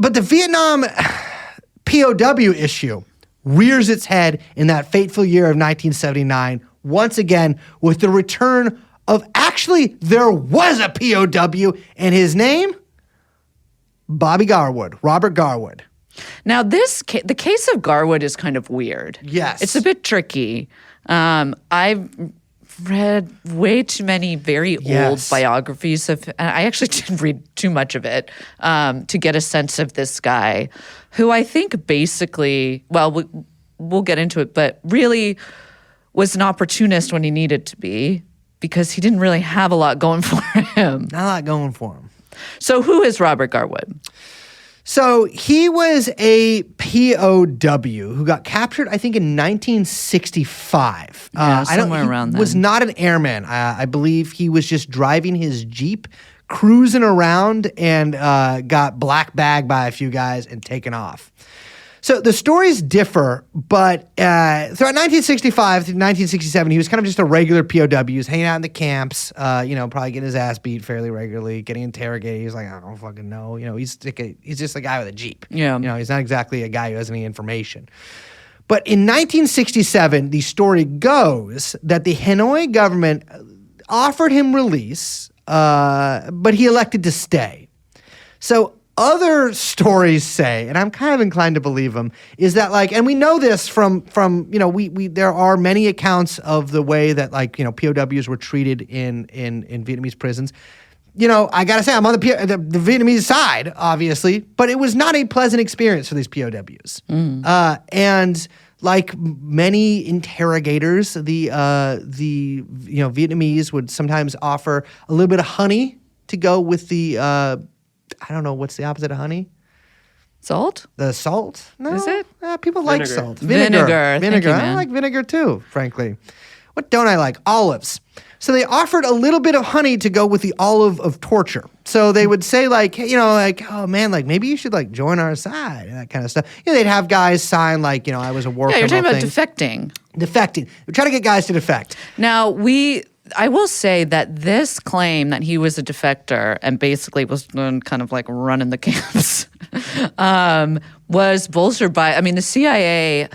But the Vietnam POW issue rears its head in that fateful year of 1979, once again with the return of there was a POW, and his name, Bobby Garwood, Robert Garwood. Now, the case of Garwood is kind of weird. Yes. It's a bit tricky. I've read way too many very old biographies of, and I actually didn't read too much of it to get a sense of this guy, who I think basically, well, we'll get into it, but really was an opportunist when he needed to be, because he didn't really have a lot going for him. Not a lot going for him. So who is Robert Garwood? So he was a POW who got captured, I think, in 1965. Somewhere around then. Was not an airman. I believe he was just driving his Jeep, cruising around, and got black bagged by a few guys and taken off. So the stories differ, but throughout 1965 to 1967, he was kind of just a regular POW. He was hanging out in the camps, probably getting his ass beat fairly regularly, getting interrogated. He's like, I don't fucking know. He's just a guy with a Jeep. Yeah. He's not exactly a guy who has any information. But in 1967, the story goes that the Hanoi government offered him release, but he elected to stay. So other stories say, and I'm kind of inclined to believe them, is that and we know this from there are many accounts of the way that POWs were treated in Vietnamese prisons. I gotta say, I'm on the Vietnamese side, obviously, but it was not a pleasant experience for these POWs. And like many interrogators, the Vietnamese would sometimes offer a little bit of honey to go with the I don't know, what's the opposite of honey? Salt? The salt? No. Is it? People like salt. Vinegar. Vinegar. You, I like vinegar too, frankly. What don't I like? Olives. So they offered a little bit of honey to go with the olive of torture. So they would say oh man, maybe you should join our side and that kind of stuff. They'd have guys sign I was a war criminal. Yeah, you're talking about defecting. Defecting. They're trying to get guys to defect. Now, I will say that this claim that he was a defector and basically was kind of running the camps was bolstered by, the CIA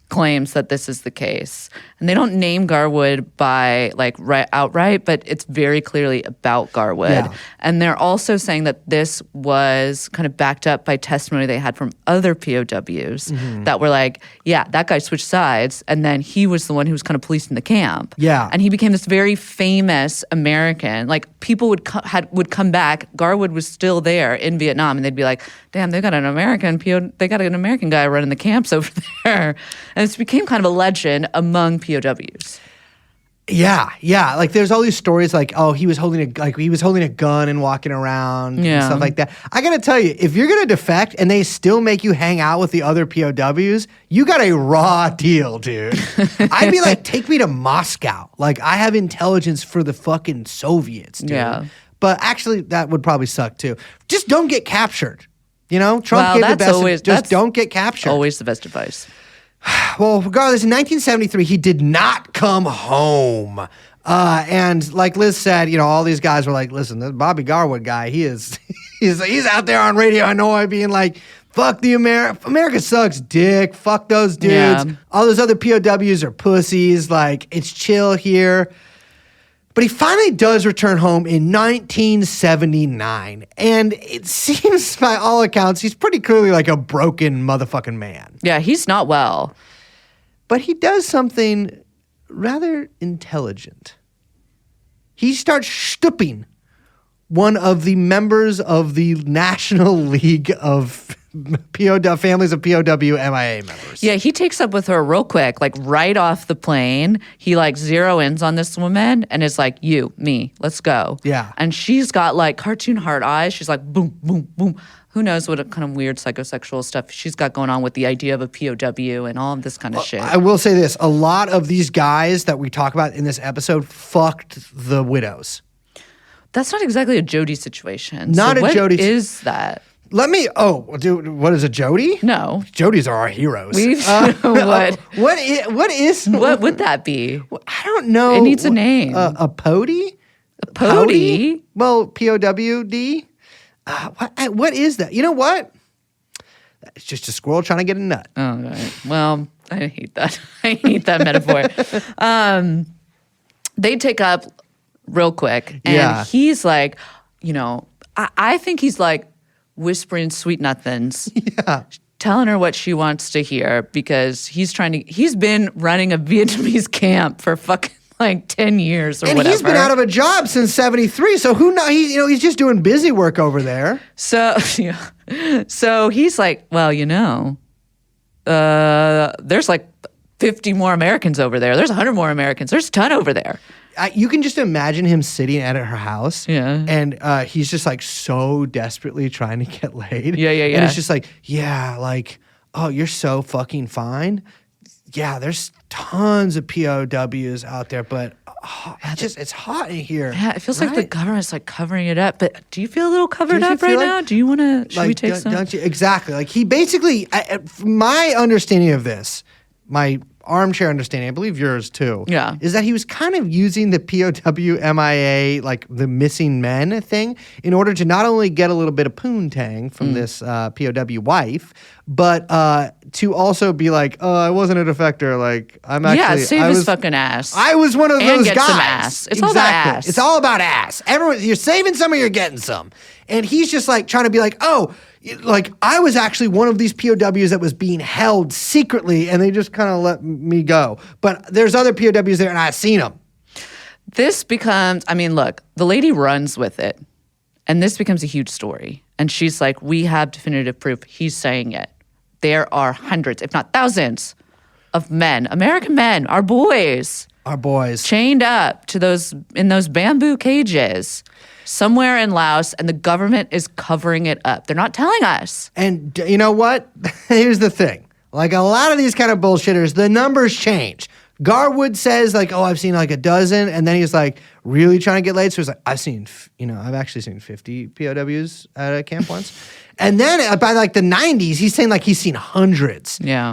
claims that this is the case. And they don't name Garwood by outright, but it's very clearly about Garwood. Yeah. And they're also saying that this was kind of backed up by testimony they had from other POWs that were that guy switched sides, and then he was the one who was kind of policing the camp. Yeah. And he became this very famous American. People would come back. Garwood was still there in Vietnam, and they'd be like, "Damn, they got an American guy running the camps over there." And it became kind of a legend among POWs. Yeah. There's all these stories he was holding a gun and walking around and stuff like that. I gotta tell you, if you're gonna defect and they still make you hang out with the other POWs, you got a raw deal, dude. I'd be take me to Moscow. I have intelligence for the fucking Soviets, dude. Yeah. But actually, that would probably suck too. Just don't get captured. Trump gave the best. Just don't get captured. Always the best advice. Well, regardless, in 1973, he did not come home. And like Liz said, all these guys were listen, this Bobby Garwood guy, he's out there on radio, Hanoi, being fuck the America sucks dick, fuck those dudes. Yeah. All those other POWs are pussies, it's chill here. But he finally does return home in 1979. And it seems, by all accounts, he's pretty clearly a broken motherfucking man. Yeah, he's not well. But he does something rather intelligent. He starts stooping one of the members of the National League of POW families of POW MIA members. Yeah, he takes up with her real quick, right off the plane. He zero ins on this woman and is you, me, let's go. Yeah. And she's got cartoon heart eyes. She's boom, boom, boom. Who knows what kind of weird psychosexual stuff she's got going on with the idea of a POW and all of this kind of shit. I will say this. A lot of these guys that we talk about in this episode fucked the widows. That's not exactly a Jody situation. Not so a Jody. What is that? Dude, what is a Jody? No. Jodies are our heroes. What would that be? I don't know. It needs a name. A pody? A pody? Well, POWD? What is that? You know what? It's just a squirrel trying to get a nut. Oh, right. Well, I hate that. I hate that metaphor. They take up real quick, and he's like, I think he's like whispering sweet nothings, telling her what she wants to hear because he's been running a Vietnamese camp for fucking like 10 years or whatever. And he's been out of a job since 73, so who knows? He's just doing busy work over there. So, so he's like, well, there's like 50 more Americans over there. There's 100 more Americans. There's a ton over there. You can just imagine him sitting at her house, and he's just like so desperately trying to get laid. Yeah. And it's just like, oh, you're so fucking fine. Yeah, there's tons of POWs out there, but it's hot in here. Yeah, it feels like the government's like covering it up. But do you feel a little covered up right now? Do you want to? Should we take some? Don't you? Exactly. Like he basically, my understanding of this, my armchair understanding, I believe yours too, is that he was kind of using the POW MIA, like the missing men thing, in order to not only get a little bit of poontang from this POW wife, but to also be like, oh, I wasn't a defector. Like, I'm actually... save his fucking ass. I was one of those get guys. Some ass. It's all about ass. It's all about ass. Everyone, you're saving some or you're getting some. And he's just like trying to be like, oh, like I was actually one of these POWs that was being held secretly and they just kind of let me go. But there's other POWs there and I've seen them. This becomes, look, the lady runs with it and this becomes a huge story. And she's like, we have definitive proof. He's saying it. There are hundreds, if not thousands, of men, American men, our boys, chained up to in those bamboo cages somewhere in Laos, and the government is covering it up. They're not telling us. And you know what? Here's the thing. Like a lot of these kind of bullshitters, the numbers change. Garwood says like, oh, I've seen like a dozen. And then he's like really trying to get laid. So he's like, I've actually seen 50 POWs at a camp once. And then by like the 90s, he's saying like he's seen hundreds. Yeah.